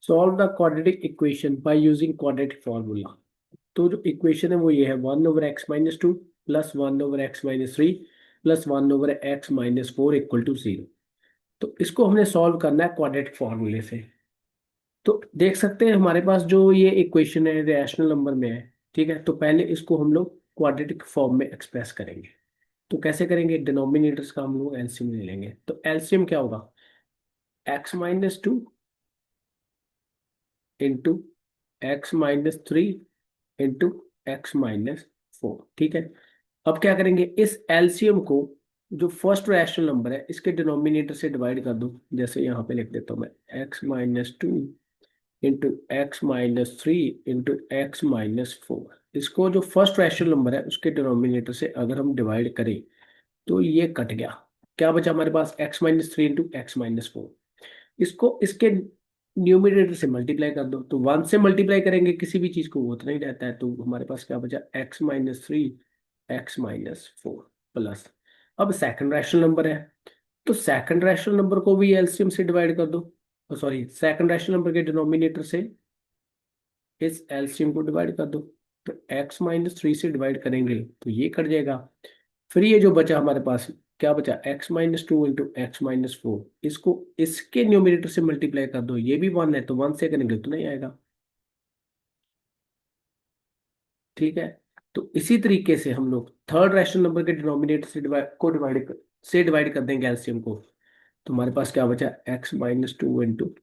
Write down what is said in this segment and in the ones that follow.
Solve the quadratic equation by using quadratic formula. तो जो equation है वो ये है 1/x-2 plus 1/x-3 plus 1/x-4 equal to 0। तो इसको हमने सॉल्व करना है क्वाड्रेटिक फॉर्मूले से। तो देख सकते हैं हमारे पास जो ये इक्वेशन है रैशनल नंबर में है। ठीक है, तो पहले इसको हम लोग क्वाड्रेटिक फॉर्म में एक्सप्रेस करेंगे। तो कैसे करेंगे? डिनोमिनेटर्स का हम लोग एलसीएम ले लेंगे। तो एलसीएम क्या होगा? x-2 into x-3 into x-4। ठीक है, अब क्या करेंगे? इस एलसीएम को जो फर्स्ट रैशनल नंबर है इसके डिनोमिनेटर से डिवाइड कर दो। जैसे यहाँ पे लिख देता हूँ मैं x-2 into x-3 into x-4। इसको जो फर्स्ट रैशनल नंबर है उसके डिनोमिनेटर से अगर हम डिवाइड करें तो ये कट गया। क्या बचा हमारे पास? x-3 into x-4। इसको इसके न्यूमरेटर से मल्टीप्लाई कर दो। तो 1 से मल्टीप्लाई करेंगे किसी भी चीज को वो उतना ही रहता है। तो हमारे पास क्या बचा? x-3 x-4 plus. अब सेकंड रैशनल नंबर है तो सेकंड रैशनल नंबर को भी एलसीएम से डिवाइड कर दो। सॉरी, सेकंड रैशनल नंबर के डिनोमिनेटर से इस एलसीएम को डिवाइड कर दो। तो x-3 से डिवाइड करेंगे तो ये कट जाएगा। फिर ये जो बचा हमारे पास, क्या बचा? x-2 into x-4। इसको इसके न्यूमरेटर से मल्टीप्लाई कर दो। ये भी 1 है तो 1 से करेंगे तो नहीं आएगा। ठीक है, तो इसी तरीके से हम लोग थर्ड रैशनल नंबर के डिनोमिनेटर से डिवाइड कर देंगे एलसीएम को। तो हमारे पास क्या बचा? x-2 into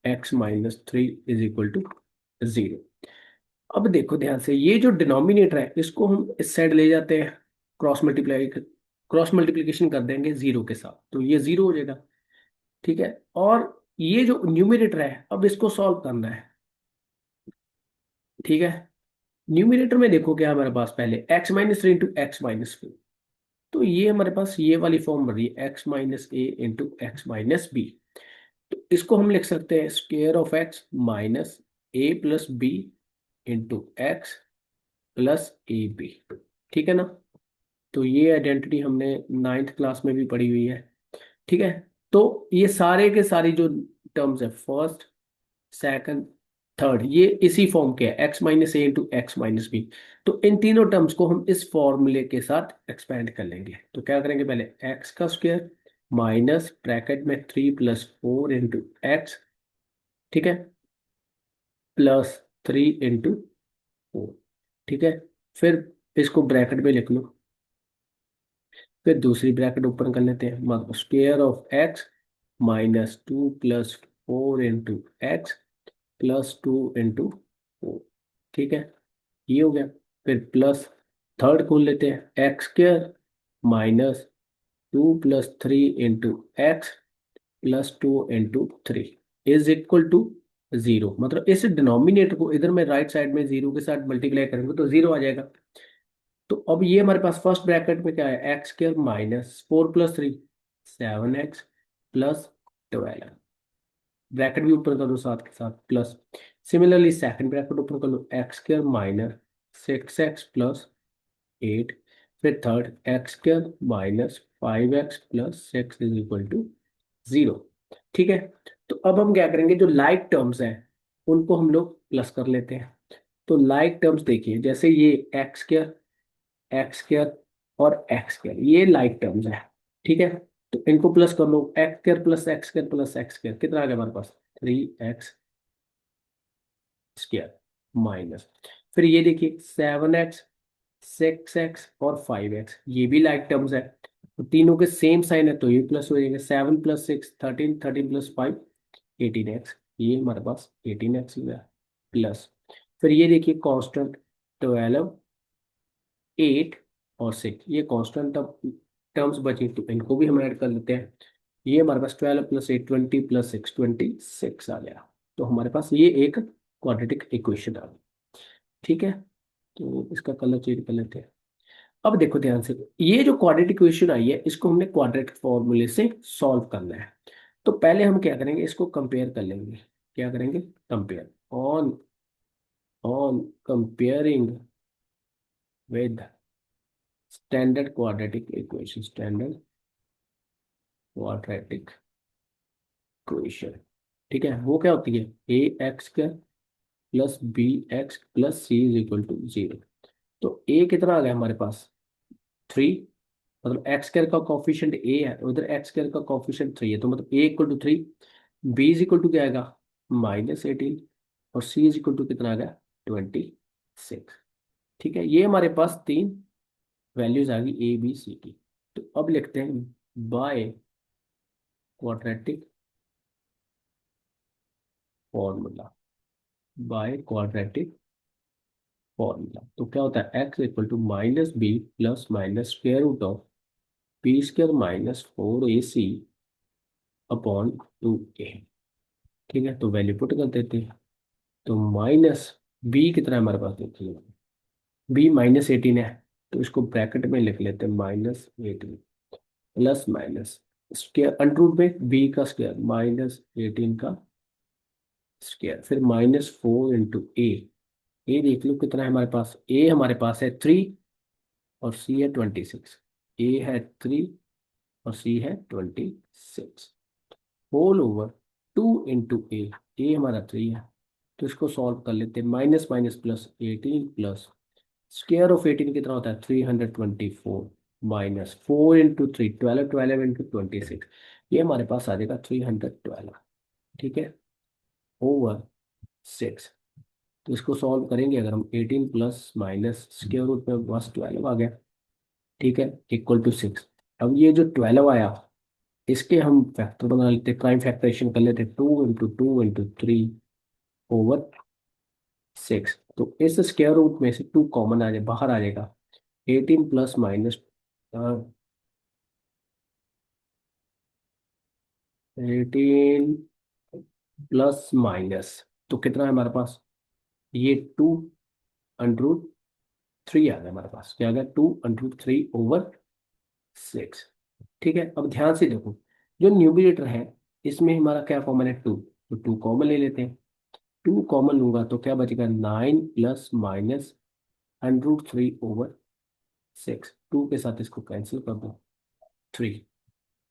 x-3 is equal to 0। अब देखो ध्यान से, ये जो डिनोमिनेटर है इसको हम इस साइड ले जाते हैं। क्रॉस मल्टीप्लिकेशन कर देंगे 0 के साथ तो ये 0 हो जाएगा। ठीक है, और ये जो न्यूमरेटर है अब इसको सॉल्व करना है। ठीक है, न्यूमरेटर में देखो क्या है हमारे पास, पहले x-3 इंटू x-4। तो ये हमारे पास ये वाली फॉर्म बन रही है x-a इंटू x-b। तो इसको हम लिख सकते हैं square of x minus a plus B into X plus A B. ठीक है ना? तो ये आइडेंटिटी हमने नाइन्थ क्लास में भी पढ़ी हुई है। ठीक है, तो ये सारे के सारी जो टर्म्स है फर्स्ट सेकंड थर्ड ये इसी फॉर्म के है x-a इंटू x-b। तो इन तीनों टर्म्स को हम इस फॉर्मूले के साथ एक्सपेंड कर लेंगे। तो क्या करेंगे? पहले x का स्क्वायर माइनस ब्रैकेट में 3+4 इंटू एक्स। ठीक है, प्लस 3 इंटू 4। ठीक है, फिर इसको ब्रैकेट में लिख लो। फिर दूसरी ब्रैकेट ओपन कर लेते हैं, मतलब square of x minus 2+4 into X plus 2 into 4। ठीक है, ये हो गया। फिर प्लस थर्ड खोल लेते हैं, x² -2+3 into X plus 2 into 3 is equal to 0। मतलब इस डिनोमिनेटर को इधर में राइट साइड में 0 के साथ मल्टीप्लाई करेंगे तो 0 आ जाएगा। तो अब ये हमारे पास फर्स्ट ब्रैकेट में क्या है? x² -4+3 7x plus 12। ब्रैकेट भी ऊपर कर दो साथ के साथ प्लस। सिमिलरली सेकंड ब्रैकेट ऊपर कर लो, x² -6x प्लस 8। फिर third x² -5x plus 6 is equal to 0। ठीक है, तो अब हम क्या करेंगे? जो लाइक टर्म्स हैं उनको हम लोग प्लस कर लेते हैं। तो लाइक टर्म्स देखिए, जैसे ये x² और x² ये लाइक टर्म्स है। ठीक है, तो इनको प्लस कर लो, x² प्लस x² कितना आ गया हमारे पास? 3x² minus. फिर ये देखिए 7x 6x और 5x ये भी लाइक टर्म्स है। तो तीनों के सेम साइन है तो ये प्लस हो जाएगा। 7+6 13, 13+5 18x। ये हमारे पास 18x हो गया प्लस। फिर ये देखिए कांस्टेंट 12 8 और 6 ये कांस्टेंट टर्म्स बची तो इनको भी हम ऐड कर लेते हैं। ये हमारे पास 12+8 20 प्लस 6 26 आ गया। तो हमारे पास ये एक क्वाड्रेटिक इक्वेशन आ गई। ठीक है, तो इसका कलर चेंज कर लेते हैं। अब देखो ध्यान से, ये जो क्वाड्रेटिक इक्वेशन आई है इसको हमने क्वाड्रेटिक फॉर्मूले से सॉल्व करना है। तो पहले हम क्या करेंगे? इसको कंपेयर कर लेंगे। क्या करेंगे? Compare. On on comparing with standard quadratic equation, standard quadratic equation. ठीक है, वो क्या होती है, a x square plus b x plus c is equal to 0। तो ए कितना आ गया हमारे पास, 3, मतलब एक्स स्क्वायर का कॉफिशिएंट ए है, उधर एक्स स्क्वायर का कॉफिशिएंट 3 है, तो मतलब a equal to 3, b is equal to क्या आएगा, -18, और सी इज इक्वल टू कितना आ गया, 26। ठीक है, ये हमारे पास तीन वैल्यूज आ गई ए बी सी की। तो अब लिखते हैं by quadratic formula, by quadratic formula. तो क्या होता है, X equal to -b plus minus square root of B square -4ac upon 2a। ठीक है, तो वैल्यू पुट कर देते हैं। तो माइनस बी कितना है हमारे पास, देखिए बी -18 है, तो इसको ब्रैकेट में लिख लेते हैं -18 plus minus square under root में बी का स्क्वायर -18 का स्क्वायर, फिर -4 इंटू ए देख लो कितना है हमारे पास, ए हमारे पास है 3 और सी है 26। ए है 3 और सी है 26, होल ओवर 2 इंटू ए हमारा 3 है, तो इसको सॉल्व कर लेते हैं, minus minus plus 18 plus square of 18 कितना होता है, 324 माइनस 4 इंटू 3 12, 12 इंटू 26, ये हमारे पास आ जाएगा 312। ठीक है, ओवर 6। तो इसको सॉल्व करेंगे अगर हम, 18 प्लस माइनस स्क्वायर रूट में बस 12 आ गया। ठीक है, इक्वल टू 6। अब ये जो 12 आया, इसके हम फैक्टर बना लेते, प्राइम फैक्टराइजेशन कर लेते, 2 इंटू 3 ओवर 6। तो इस स्क्वायर रूट में से 2 कॉमन आ जाए, बाहर आ जाएगा, 18 प्लस माइनस 18 प्लस माइनस, तो कितना है हमारे पास, ये 2√3 आ गया हमारे पास, क्या आ गया, 2√3/6। ठीक है, अब ध्यान से देखो, जो न्यूमरेटर है इसमें हमारा क्या कॉमन है, 2, तो 2 कॉमन ले लेते हैं। 2 कॉमन लूंगा तो क्या बचेगा, 9 प्लस माइनस √3/6, 2 के साथ इसको कैंसिल कर दो, 3।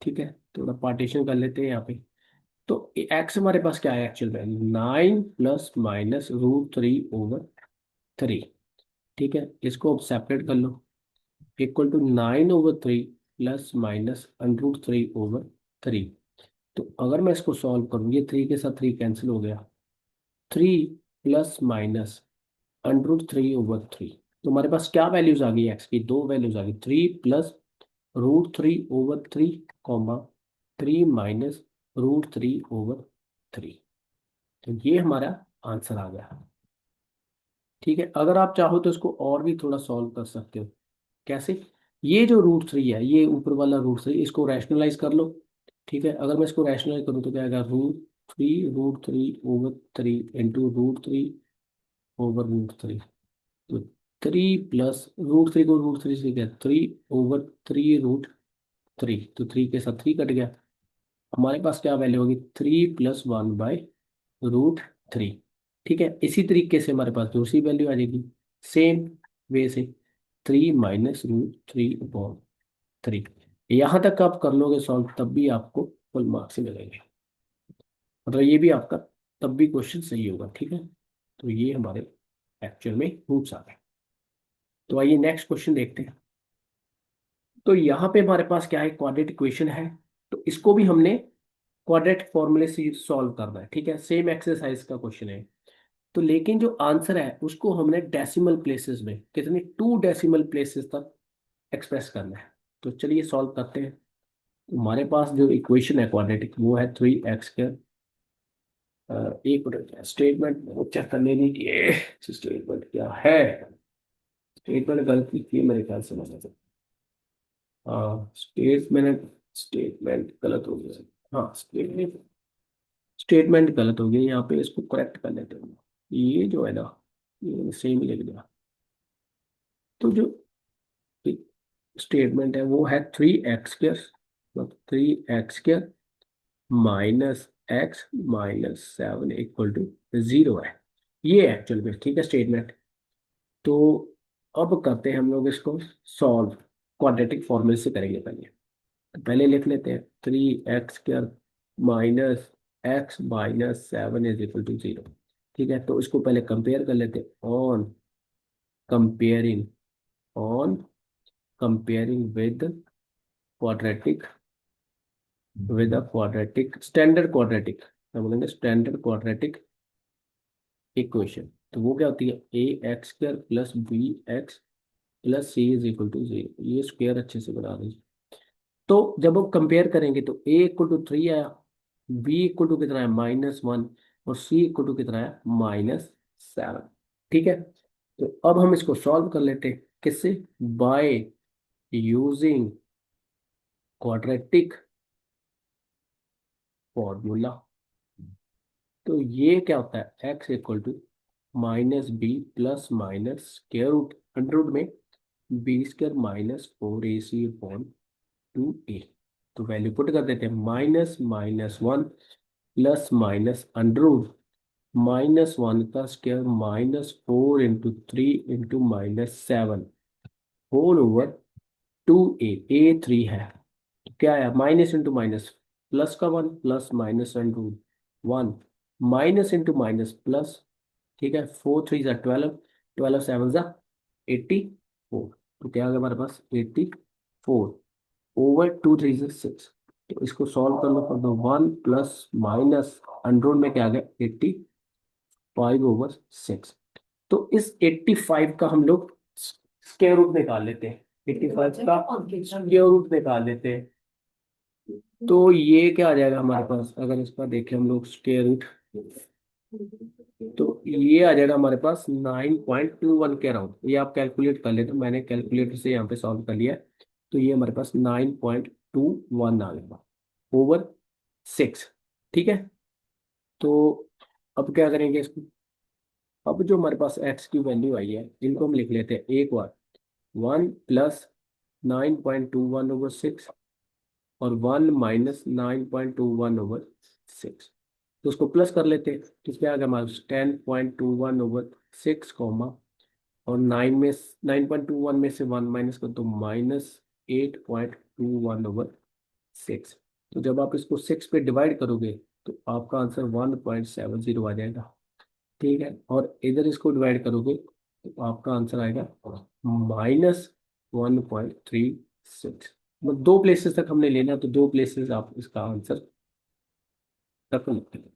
ठीक है, थोड़ा पार्टीशन कर लेते हैं यहाँ पे। तो एक्स हमारे पास क्या है एक्चुअल में, 9 प्लस माइनस √3/3। ठीक है, इसको अब सेपरेट कर लो, इक्वल टू 9/3 प्लस माइनस √3/3। तो अगर मैं इसको सॉल्व करूँ, ये 3 के साथ 3 कैंसिल हो गया, 3 प्लस माइनस √3/3। तो हमारे पास क्या वैल्यूज आ गई, एक्स की दो वैल्यूज आ गई, 3 प्लस √3/3 कॉमा 3 माइनस √3/3। तो ये हमारा आंसर आ गया। ठीक है, अगर आप चाहो तो इसको और भी थोड़ा सॉल्व कर सकते हो। कैसे, ये जो √3 है, ये ऊपर वाला √3, इसको रैशनलाइज कर लो। ठीक है, अगर मैं इसको रैशनलाइज करूँ तो क्या आएगा, √3 इंटू √3/√3। तो 3 प्लस √3 को √3 से क्या, 3/3√3, तो 3 के साथ 3 कट गया, हमारे पास क्या वैल्यू होगी, 3+1/√3। ठीक है, इसी तरीके से हमारे पास दूसरी वैल्यू आ जाएगी, सेम वे से, 3 - √3/3। यहाँ तक आप कर लोगे सॉल्व, तब भी आपको फुल मार्क्स ही मिलेंगे, मतलब ये भी आपका तब भी क्वेश्चन सही होगा। ठीक है, तो ये हमारे एक्चुअल में रूट्स आ गए। तो आइए नेक्स्ट क्वेश्चन देखते हैं। तो यहाँ पे हमारे पास क्या है, क्वाड्रेटिक इक्वेशन है, तो इसको भी हमने क्वाड्रेटिक फॉर्मूले से सॉल्व करना है। ठीक है, सेम एक्सरसाइज का क्वेश्चन है, तो लेकिन जो आंसर है उसको हमने डेसिमल प्लेसेस में, कितने, 2 डेसिमल प्लेसेस तक एक्सप्रेस करना है। तो चलिए सॉल्व करते हैं। तो हमारे पास जो इक्वेशन है क्वाड्रेटिक, वो है 3x के, एक मिनट स्टेटमेंट चेक करने दीजिए, स्टेटमेंट क्या है, स्टेटमेंट गलत लिखी है मेरे ख्याल से, मैंने तो, हाँ स्टेटमेंट, स्टेटमेंट गलत हो गया, हाँ स्टेटमेंट गलत हो गया, यहाँ पे इसको करेक्ट कर लेते हैं। ये जो है ना, ये सेम ही लिख दिया। तो जो स्टेटमेंट है वो है 3x², मतलब 3x² minus x - 7 equal to 0 है, ये एक्चुअल में। ठीक है, स्टेटमेंट। तो अब करते हैं हम लोग इसको सॉल्व, क्वाड्रेटिक फॉर्मूले से करेंगे पहले। तो पहले लिख लेते हैं 3x² minus x-7 is equal to 0। ठीक है, तो इसको पहले कंपेयर कर लेते हैं। Comparing on comparing quadratic with a quadratic standard quadratic, क्या बोलेंगे, स्टैंडर्ड क्वाड्रेटिक इक्वेशन। तो वो क्या होती है, a x square plus b x plus c is equal to 0। ये स्क्वायर अच्छे से बना दीजिए। तो जब हम कंपेयर करेंगे तो ए इक्वल टू 3 आया, बी इक्वल टू कितना है -1, और सी इक्वल टू कितना है -7। ठीक है, तो अब हम इसको सॉल्व कर लेते हैं, किससे, बाय यूजिंग क्वाड्रेटिक फॉर्मूला। तो ये क्या होता है, X equal to -b plus minus square root under root में b² -4ac अपॉन 2a। तो वैल्यू पुट कर देते हैं, -1 प्लस माइनस अंडर रूट -1 का स्क्वायर -4 × 3 × -7 होल ओवर 2a 3 है। तो क्या है, माइनस इंटू माइनस प्लस का 1 plus minus into 1 minus into minus plus. ठीक है, 4 3 = 12, 12 7 = 84। तो क्या आ गया हमारे पास 84 ओवर 2 3 6। तो इसको सॉल्व कर लो, कर दो 1 प्लस माइनस अंडर में क्या आ गया 85/6। तो इस 85 का हम लोग स्क्वायर रूट निकाल लेते हैं, 85 का स्क्वायर रूट निकाल लेते हैं। तो ये क्या आ जाएगा हमारे पास, अगर इसका देखें हम लोग स्क्वायर रूट, तो ये आ जाएगा हमारे पास 9.21 के अराउंड। ये आप कैलकुलेट कर लेते, मैंने कैलकुलेटर से यहाँ पे सॉल्व कर लिया है। तो ये हमारे पास 9.21 आ गया ओवर 6। ठीक है, तो अब क्या करेंगे इसको, अब जो हमारे पास एक्स की वैल्यू आई है इनको हम लिख लेते हैं एक बार, 1 प्लस 9.21/6 और 1 माइनस 9.21/6। तो उसको प्लस कर लेते हैं, तो इसमें आ गया हमारे 10.21/6 कॉमा, और 9.21 में से 1 माइनस कर तो -8.21/6। तो जब आप इसको 6 पे डिवाइड करोगे तो आपका आंसर 1.70 आ जाएगा। ठीक है, और इधर इसको डिवाइड करोगे तो आपका आंसर आएगा -1.36। मतलब दो प्लेसेस तक हमने लेना है, तो दो प्लेसेस आप इसका आंसर तक लिखते हैं।